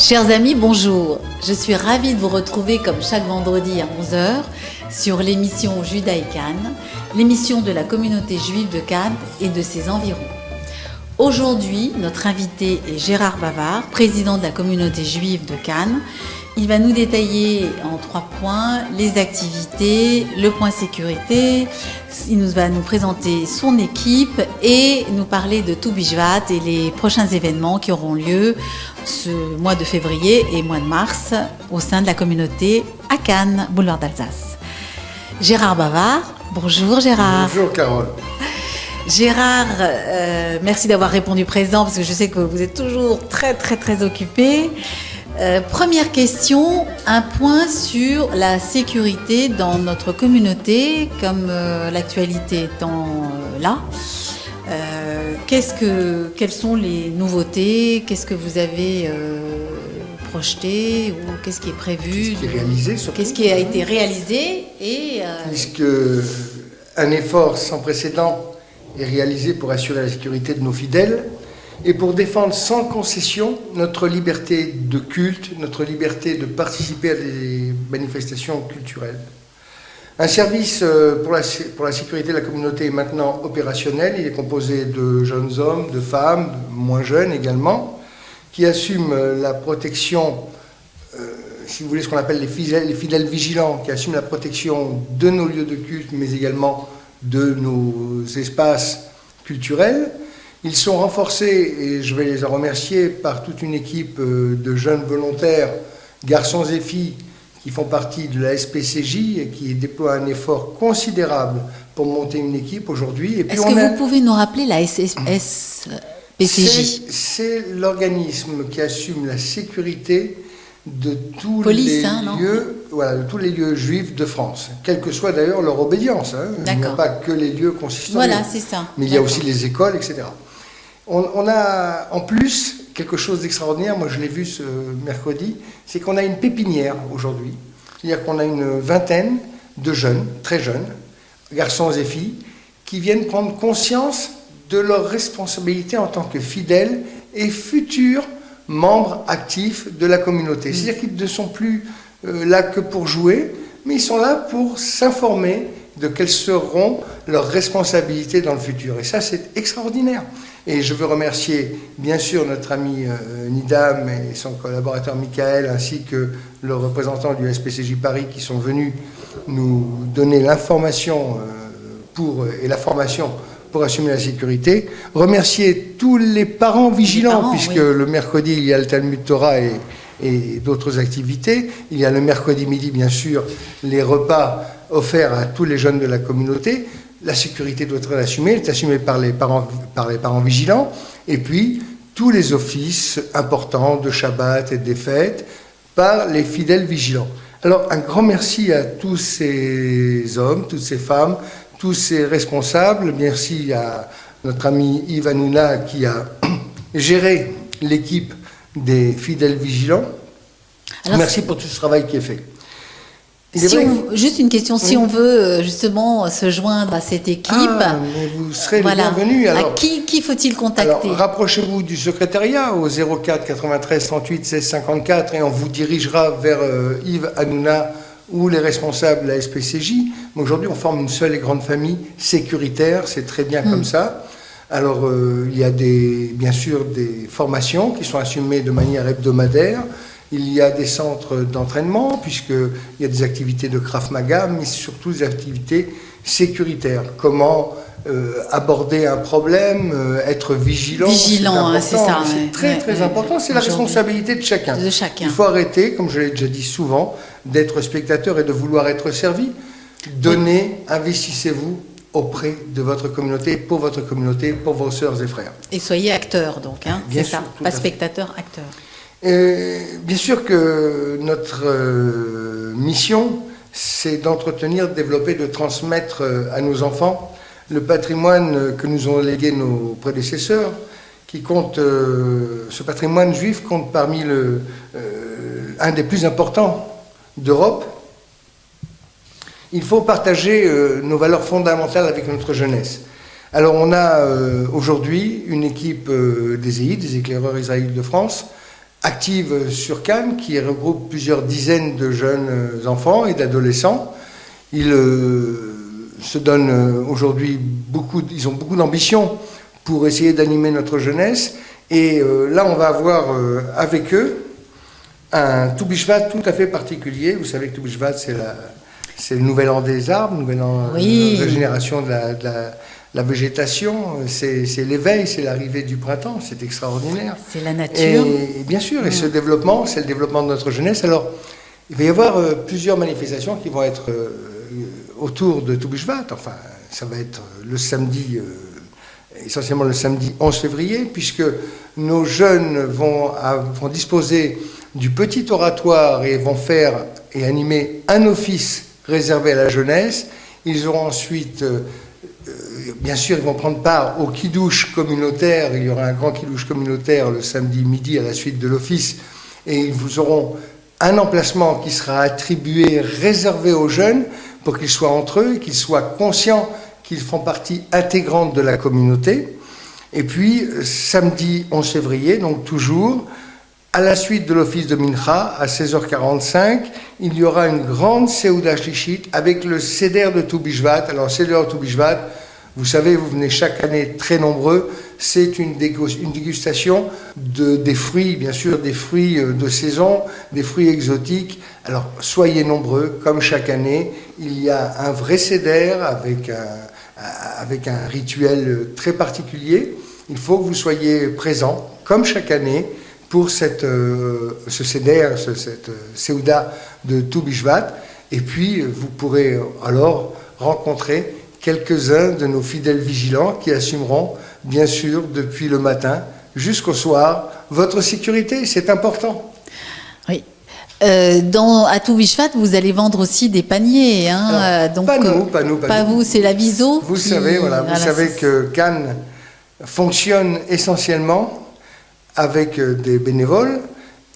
Chers amis, bonjour. Je suis ravie de vous retrouver comme chaque vendredi à 11 h sur l'émission Juda et Cannes, l'émission de la communauté juive de Cannes et de ses environs. Aujourd'hui, notre invité est Gérard Bavard, président de la communauté juive de Cannes. Il va nous détailler en 3 points les activités, le point sécurité, il va nous présenter son équipe et nous parler de Tou Bishvat et les prochains événements qui auront lieu ce mois de février et mois de mars au sein de la communauté à Cannes, boulevard d'Alsace. Gérard Bavard, bonjour Gérard. Bonjour Carole. Gérard, merci d'avoir répondu présent parce que je sais que vous êtes toujours très occupé. Première question, un point sur la sécurité dans notre communauté, comme l'actualité étant là. Quelles sont les nouveautés? Qu'est-ce que vous avez projeté ou qu'est-ce qui est prévu? Qu'est-ce qui est réalisé surtout? Qu'est-ce qui a été réalisé Puisque un effort sans précédent est réalisé pour assurer la sécurité de nos fidèles et pour défendre sans concession notre liberté de culte, notre liberté de participer à des manifestations culturelles. Un service pour la sécurité de la communauté est maintenant opérationnel. Il est composé de jeunes hommes, de femmes, de moins jeunes également, qui assument la protection, si vous voulez, ce qu'on appelle les fidèles vigilants, qui assument la protection de nos lieux de culte, mais également de nos espaces culturels. Ils sont renforcés, et je vais les en remercier, par toute une équipe de jeunes volontaires, garçons et filles, qui font partie de la SPCJ et qui déploient un effort considérable pour monter une équipe aujourd'hui. Est-ce que vous pouvez nous rappeler la SPCJ? C'est l'organisme qui assume la sécurité de tous les lieux juifs de France, quelle que soit d'ailleurs leur obédience. Il n'y a pas que les lieux consistoriels. Voilà, c'est ça. Mais il y a aussi les écoles, etc. On a en plus quelque chose d'extraordinaire, moi je l'ai vu ce mercredi, c'est qu'on a une pépinière aujourd'hui. C'est-à-dire qu'on a une vingtaine de jeunes, très jeunes, garçons et filles, qui viennent prendre conscience de leur responsabilité en tant que fidèles et futurs membres actifs de la communauté. C'est-à-dire qu'ils ne sont plus là que pour jouer, mais ils sont là pour s'informer de quelles seront leurs responsabilités dans le futur. Et ça, c'est extraordinaire. Et je veux remercier, bien sûr, notre ami Nidam et son collaborateur Michael, ainsi que le représentant du SPCJ Paris qui sont venus nous donner l'information et la formation pour assumer la sécurité. Remercier tous les parents vigilants, puisque le mercredi, il y a le Talmud Torah et d'autres activités. Il y a le mercredi midi, bien sûr, les repas offerts à tous les jeunes de la communauté. La sécurité doit être assumée, elle est assumée par les parents vigilants, et puis tous les offices importants de Shabbat et des fêtes par les fidèles vigilants. Alors un grand merci à tous ces hommes, toutes ces femmes, tous ces responsables. Merci à notre ami Yves Hanouna qui a géré l'équipe des fidèles vigilants. Alors, merci pour tout ce travail qui est fait. Juste une question, si on veut justement se joindre à cette équipe, mais vous serez les bienvenus. Alors, à qui faut-il contacter? Rapprochez-vous du secrétariat au 04 93 38 16 54 et on vous dirigera vers Yves Hanouna ou les responsables de la SPCJ. Mais aujourd'hui, on forme une seule et grande famille sécuritaire, c'est très bien comme ça. Alors, il y a bien sûr des formations qui sont assumées de manière hebdomadaire. Il y a des centres d'entraînement, puisqu'il y a des activités de Krav Maga, mais surtout des activités sécuritaires. Comment aborder un problème, être vigilant. C'est ça. C'est très important, c'est la responsabilité de chacun. Il faut arrêter, comme je l'ai déjà dit souvent, d'être spectateur et de vouloir être servi. Donnez, investissez-vous auprès de votre communauté, pour vos sœurs et frères. Et soyez acteurs, donc, c'est ça, pas spectateur, acteur. Bien sûr que notre mission, c'est d'entretenir, de développer, de transmettre à nos enfants le patrimoine que nous ont légué nos prédécesseurs, qui compte, ce patrimoine juif compte parmi un des plus importants d'Europe. Il faut partager nos valeurs fondamentales avec notre jeunesse. Alors on a aujourd'hui une équipe des EI, des éclaireurs israéliens de France, active sur Cannes qui regroupe plusieurs dizaines de jeunes enfants et d'adolescents. Ils se donnent aujourd'hui ils ont beaucoup d'ambition pour essayer d'animer notre jeunesse. Et là, on va avoir avec eux un Toubou Shvat tout à fait particulier. Vous savez que Toubou Shvat, c'est le nouvel an des arbres, le nouvel an de régénération de la végétation. C'est l'éveil, c'est l'arrivée du printemps, c'est extraordinaire. C'est la nature. Et bien sûr, et ce développement, c'est le développement de notre jeunesse. Alors, il va y avoir plusieurs manifestations qui vont être autour de Toubou Shvat. Enfin, ça va être le samedi, essentiellement le samedi 11 février, puisque nos jeunes vont disposer du petit oratoire et vont faire et animer un office réservé à la jeunesse. Ils auront ensuite, bien sûr, ils vont prendre part au kidouche communautaire. Il y aura un grand kidouche communautaire le samedi midi à la suite de l'office. Et ils auront un emplacement qui sera attribué, réservé aux jeunes, pour qu'ils soient entre eux, qu'ils soient conscients qu'ils font partie intégrante de la communauté. Et puis, samedi 11 février, donc toujours, à la suite de l'office de Mincha, à 16h45, il y aura une grande Seuda Shlichit avec le Seder de Toubou Shvat. Alors, Seder de Toubou Shvat, vous savez, vous venez chaque année très nombreux, c'est une dégustation des fruits, bien sûr, des fruits de saison, des fruits exotiques. Alors, soyez nombreux, comme chaque année. Il y a un vrai Seder avec un rituel très particulier. Il faut que vous soyez présents, comme chaque année, pour ce Seder, cette Seuda de Toubou Shvat. Et puis, vous pourrez alors rencontrer quelques-uns de nos fidèles vigilants qui assumeront, bien sûr, depuis le matin jusqu'au soir, votre sécurité. C'est important. Oui. À Toubou Shvat, vous allez vendre aussi des paniers. Hein, alors, donc, pas nous. Pas vous, c'est la Viso. Vous savez que Cannes fonctionne essentiellement avec des bénévoles.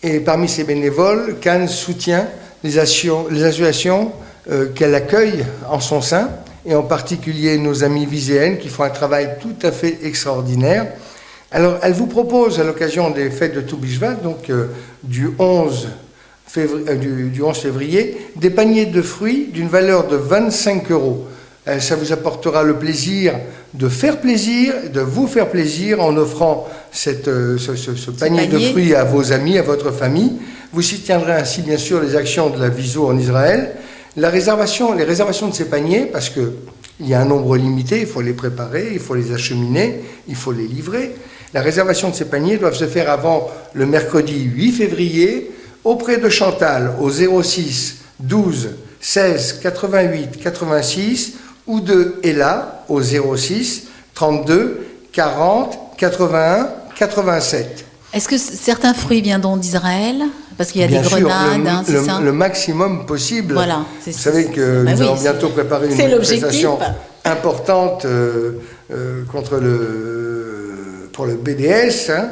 Et parmi ces bénévoles, Cannes soutient les associations qu'elle accueille en son sein, et en particulier nos amis viséennes qui font un travail tout à fait extraordinaire. Alors, elle vous propose, à l'occasion des fêtes de Toubou Shvat, donc du 11 février, des paniers de fruits d'une valeur de 25 €. Ça vous apportera le plaisir de vous faire plaisir en offrant ce panier de fruits à vos amis, à votre famille. Vous soutiendrez ainsi, bien sûr, les actions de la Viso en Israël. Les réservations de ces paniers, parce qu'il y a un nombre limité, il faut les préparer, il faut les acheminer, il faut les livrer. La réservation de ces paniers doivent se faire avant le mercredi 8 février auprès de Chantal au 06 12 16 88 86 ou de Ella au 06 32 40 81 87. Est-ce que certains fruits viendront d'Israël? Parce qu'il y a bien des sûr, grenades, c'est ça? Le maximum possible. Voilà. Vous savez que nous allons bientôt préparer une manifestation importante pour le BDS. Hein.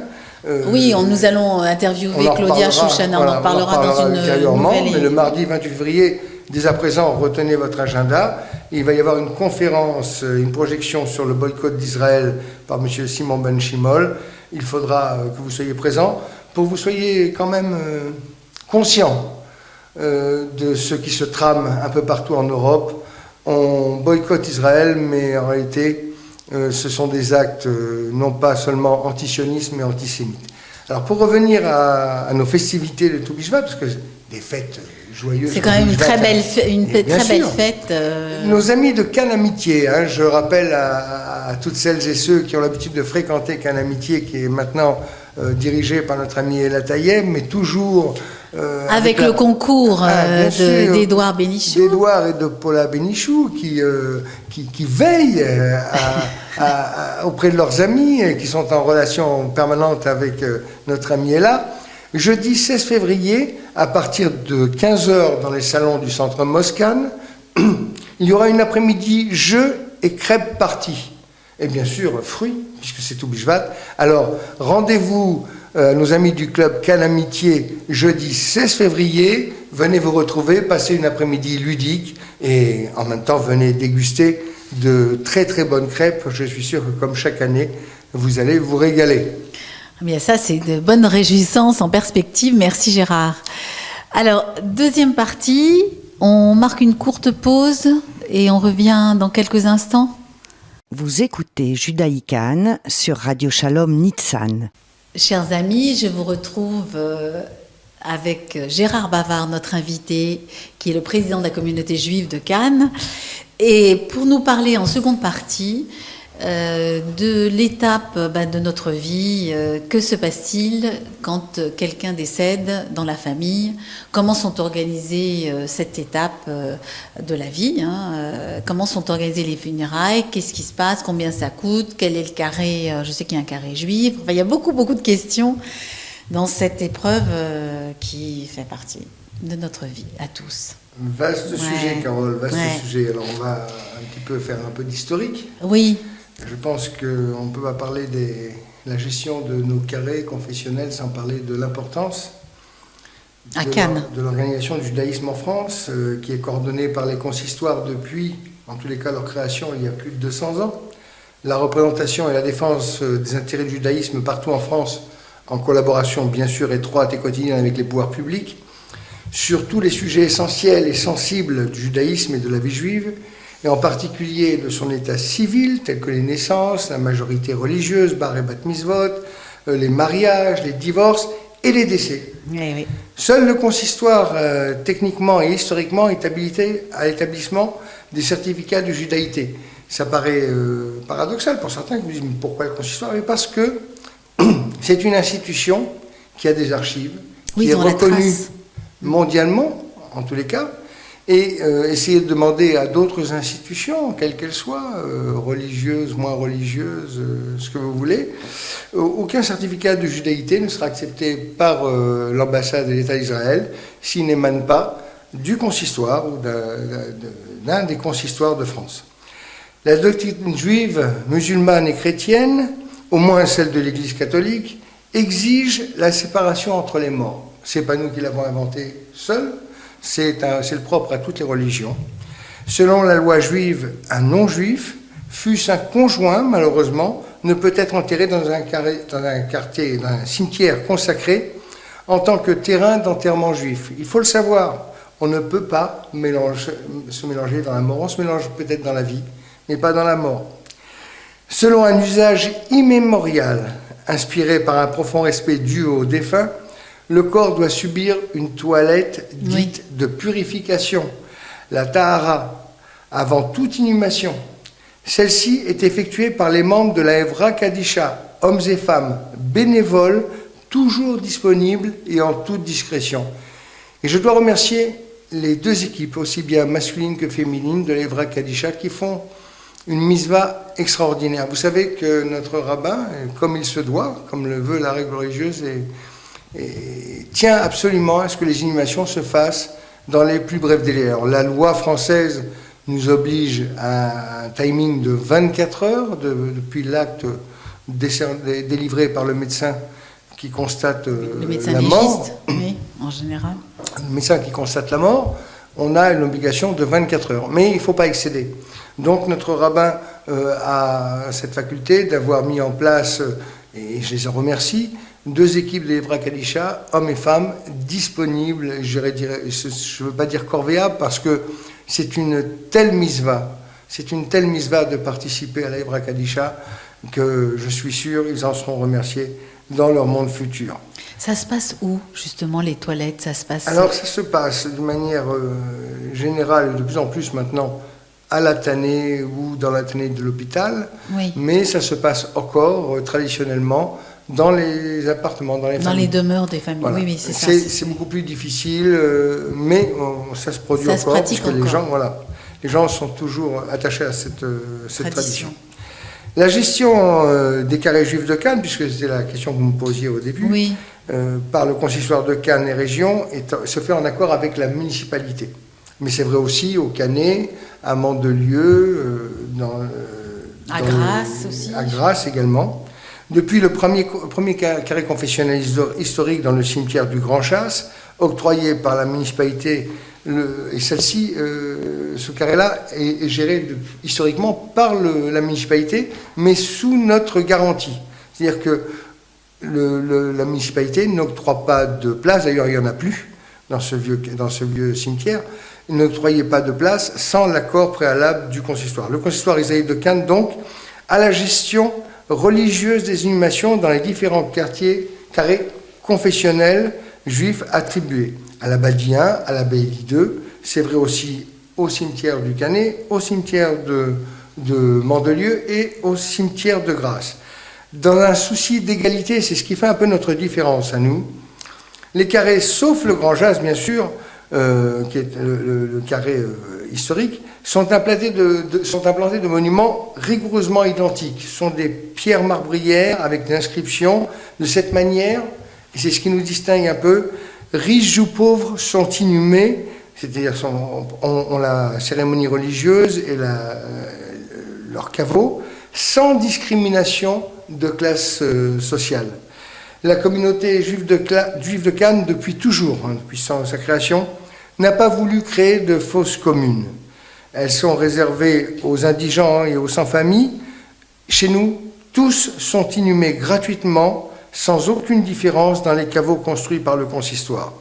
Oui, nous allons interviewer Claudia Chouchana, on en parlera dans une nouvelle... Mais le mardi 28 février, dès à présent, retenez votre agenda. Il va y avoir une conférence, une projection sur le boycott d'Israël par M. Simon Ben Shimol. Il faudra que vous soyez présents pour que vous soyez quand même conscients de ce qui se trame un peu partout en Europe. On boycotte Israël, mais en réalité, ce sont des actes non pas seulement antisionistes, mais antisémites. Alors pour revenir à nos festivités de Toubou Shvat, parce que des fêtes joyeuses... C'est quand même une très belle fête. Nos amis de Cannes Amitié, hein, je rappelle à toutes celles et ceux qui ont l'habitude de fréquenter Cannes Amitié, qui est maintenant dirigé par notre ami Ella Tayeb, mais toujours... avec le concours d'Édouard Bénichou. D'Édouard et de Paula Bénichou, qui veillent auprès de leurs amis, et qui sont en relation permanente avec notre ami Ella. Jeudi 16 février, à partir de 15h dans les salons du centre Moscane, il y aura une après-midi jeux et crêpes party. Et bien sûr, fruits, puisque c'est Toubou Shvat. Alors, rendez-vous nos amis du club Cannes Amitié jeudi 16 février. Venez vous retrouver, passer une après-midi ludique et en même temps, venez déguster de très très bonnes crêpes. Je suis sûr que comme chaque année, vous allez vous régaler. Bien, ça, c'est de bonnes réjouissances en perspective. Merci Gérard. Alors, deuxième partie, on marque une courte pause et on revient dans quelques instants. Vous écoutez Judaïkan sur Radio Shalom Nitsan. Chers amis, je vous retrouve avec Gérard Bavard, notre invité, qui est le président de la communauté juive de Cannes, et pour nous parler en seconde partie de l'étape de notre vie. Que se passe-t-il quand quelqu'un décède dans la famille? Comment sont organisées cette étape de la vie, comment sont organisées les funérailles? Qu'est-ce qui se passe? Combien ça coûte? Quel est le carré? Je sais qu'il y a un carré juif. Enfin, il y a beaucoup de questions dans cette épreuve qui fait partie de notre vie à tous. Vaste sujet, Carole, vaste sujet. Alors on va un petit peu faire un peu d'historique. Oui. Je pense qu'on ne peut pas parler de la gestion de nos carrés confessionnels sans parler de l'importance de l'organisation du judaïsme en France, qui est coordonnée par les consistoires depuis, en tous les cas leur création, il y a plus de 200 ans. La représentation et la défense des intérêts du judaïsme partout en France, en collaboration bien sûr étroite et quotidienne avec les pouvoirs publics, sur tous les sujets essentiels et sensibles du judaïsme et de la vie juive, et en particulier de son état civil, tels que les naissances, la majorité religieuse, bar et bat mitzvot, les mariages, les divorces et les décès. Oui. Seul le consistoire, techniquement et historiquement, est habilité à l'établissement des certificats de judaïté. Ça paraît paradoxal pour certains qui vous disent mais pourquoi le consistoire? Mais parce que c'est une institution qui a des archives, qui est reconnue mondialement, en tous les cas, et essayer de demander à d'autres institutions, quelles qu'elles soient, religieuses, moins religieuses, ce que vous voulez, aucun certificat de judaïté ne sera accepté par l'ambassade de l'État d'Israël s'il n'émane pas du consistoire ou d'un des consistoires de France. La doctrine juive, musulmane et chrétienne, au moins celle de l'Église catholique, exige la séparation entre les morts. Ce n'est pas nous qui l'avons inventé seuls. C'est le propre à toutes les religions. Selon la loi juive, un non-juif, fût-ce un conjoint, malheureusement, ne peut être enterré dans un cimetière consacré en tant que terrain d'enterrement juif. Il faut le savoir, on ne peut pas se mélanger dans la mort. On se mélange peut-être dans la vie, mais pas dans la mort. Selon un usage immémorial, inspiré par un profond respect dû aux défunts, le corps doit subir une toilette dite de purification, la tahara, avant toute inhumation. Celle-ci est effectuée par les membres de la Evra Kadisha, hommes et femmes, bénévoles, toujours disponibles et en toute discrétion. Et je dois remercier les deux équipes, aussi bien masculines que féminines, de l'Evra Kadisha, qui font une mitzvah extraordinaire. Vous savez que notre rabbin, comme il se doit, comme le veut la règle religieuse, et tient absolument à ce que les inhumations se fassent dans les plus brefs délais. Alors, la loi française nous oblige à un timing de 24 heures depuis l'acte délivré par le médecin qui constate la mort. Oui, en général. Le médecin qui constate la mort, on a une obligation de 24 heures. Mais il ne faut pas excéder. Donc notre rabbin a cette faculté d'avoir mis en place, et je les en remercie, 2 équipes de l'Evra Kadisha, hommes et femmes, disponibles, je ne veux pas dire corvéables, parce que c'est une telle mitzvah de participer à l'Evra Kadisha, que je suis sûr ils en seront remerciés dans leur monde futur. Ça se passe où, justement, les toilettes? Alors ça se passe de manière générale, de plus en plus maintenant, à la tannée ou dans la tannée de l'hôpital, mais ça se passe encore traditionnellement dans les appartements, dans les familles. Dans les demeures des familles, voilà. Oui, c'est ça. C'est beaucoup plus difficile, mais ça se produit encore, parce que les gens sont toujours attachés à cette tradition. La gestion des carrés juifs de Cannes, puisque c'était la question que vous me posiez au début, par le consistoire de Cannes et région, se fait en accord avec la municipalité. Mais c'est vrai aussi au Canet, à Mandelieu, à Grasse aussi. À Grasse également. Depuis le premier carré confessionnel historique dans le cimetière du Grand Chasse, octroyé par la municipalité, et celle-ci, ce carré-là est géré historiquement par la municipalité, mais sous notre garantie. C'est-à-dire que la municipalité n'octroie pas de place, d'ailleurs il n'y en a plus dans ce vieux cimetière, il n'octroyait pas de place sans l'accord préalable du consistoire. Le consistoire israélite de Cannes, donc, a la gestion religieuse des inhumations dans les différents carrés confessionnels juifs attribués à l'Abbaye 1, à l'Abbaye 2, c'est vrai aussi au cimetière du Canet, au cimetière de Mandelieu et au cimetière de Grasse. Dans un souci d'égalité, c'est ce qui fait un peu notre différence à nous, les carrés, sauf le Grand Jas, bien sûr, qui est le carré historique, sont implantés de monuments rigoureusement identiques. Ce sont des pierres marbrières avec des inscriptions de cette manière, et c'est ce qui nous distingue un peu. Riches ou pauvres sont inhumés, c'est-à-dire ont la cérémonie religieuse et leur caveau, sans discrimination de classe sociale. La communauté juive de Cannes, depuis toujours, depuis sa création, n'a pas voulu créer de fosses communes. Elles sont réservées aux indigents et aux sans-famille. Chez nous, tous sont inhumés gratuitement, sans aucune différence dans les caveaux construits par le consistoire.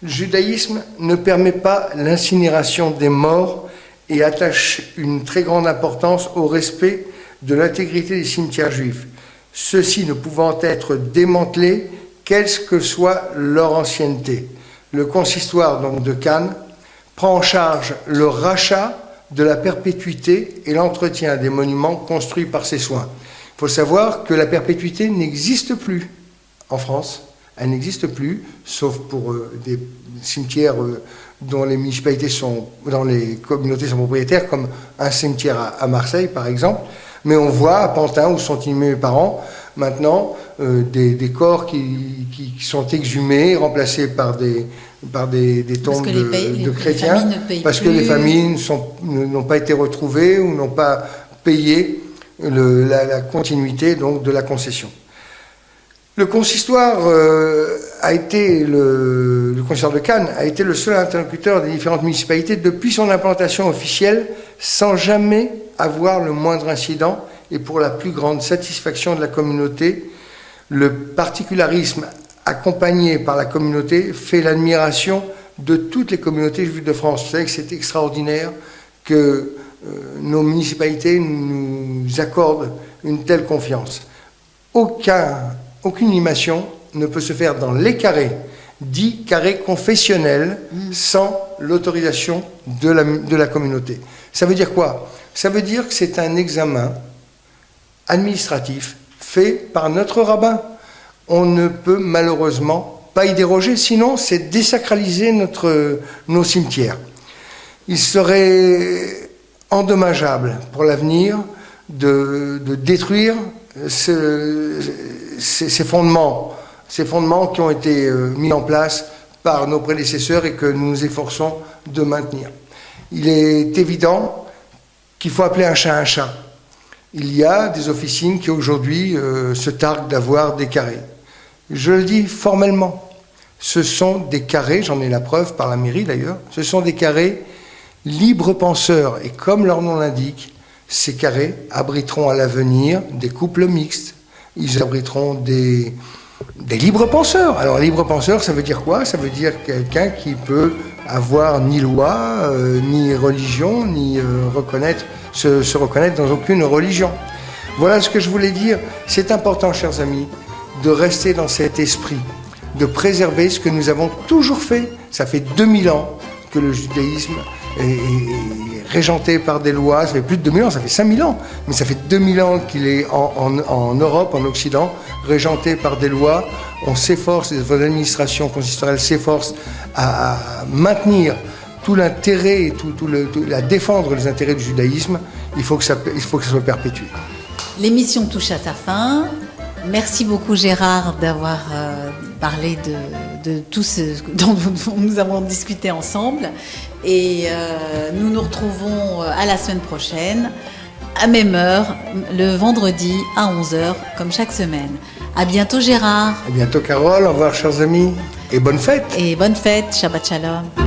Le judaïsme ne permet pas l'incinération des morts et attache une très grande importance au respect de l'intégrité des cimetières juifs, ceux-ci ne pouvant être démantelés, quelle que soit leur ancienneté. Le consistoire donc de Cannes prend en charge le rachat de la perpétuité et l'entretien des monuments construits par ses soins. Il faut savoir que la perpétuité n'existe plus en France. Elle n'existe plus, sauf pour des cimetières dont les municipalités dont les communautés sont propriétaires, comme un cimetière à Marseille, par exemple. Mais on voit à Pantin, où sont inhumés mes parents, maintenant, des corps qui sont exhumés, remplacés par des tombes de chrétiens, parce que les familles n'ont pas été retrouvées ou n'ont pas payé la continuité donc, de la concession. Le consistoire le consistoire de Cannes a été le seul interlocuteur des différentes municipalités depuis son implantation officielle, sans jamais avoir le moindre incident et pour la plus grande satisfaction de la communauté. Le particularisme accompagné par la communauté fait l'admiration de toutes les communautés juives de France. Vous savez que c'est extraordinaire que nos municipalités nous accordent une telle confiance. Aucune inhumation ne peut se faire dans les carrés, dits carrés confessionnels, sans l'autorisation de la communauté. Ça veut dire quoi? Ça veut dire que c'est un examen administratif fait par notre rabbin. On ne peut malheureusement pas y déroger, sinon c'est désacraliser nos cimetières. Il serait endommageable pour l'avenir de détruire ces fondements qui ont été mis en place par nos prédécesseurs et que nous nous efforçons de maintenir. Il est évident qu'il faut appeler un chat un chat. Il y a des officines qui aujourd'hui se targuent d'avoir des carrés. Je le dis formellement, ce sont des carrés, j'en ai la preuve par la mairie d'ailleurs, ce sont des carrés libres penseurs et comme leur nom l'indique, ces carrés abriteront à l'avenir des couples mixtes, ils abriteront des libres penseurs. Alors libre penseur, ça veut dire quoi? Ça veut dire quelqu'un qui peut avoir ni loi, ni religion, ni se reconnaître dans aucune religion. Voilà ce que je voulais dire. C'est important, chers amis, de rester dans cet esprit, de préserver ce que nous avons toujours fait. Ça fait 2000 ans que le judaïsme est régenté par des lois. Ça fait plus de 2000 ans, ça fait 5000 ans. Mais ça fait 2000 ans qu'il est en Europe, en Occident, régenté par des lois. On s'efforce, l'administration consistoriale s'efforce à maintenir tout l'intérêt et à défendre les intérêts du judaïsme. Il faut que ça soit perpétué. L'émission touche à sa fin. Merci beaucoup Gérard d'avoir parlé de tout ce dont nous avons discuté ensemble. Et nous nous retrouvons à la semaine prochaine, à même heure, le vendredi à 11h, comme chaque semaine. À bientôt Gérard. À bientôt Carole, au revoir chers amis, et bonne fête. Et bonne fête, Shabbat Shalom.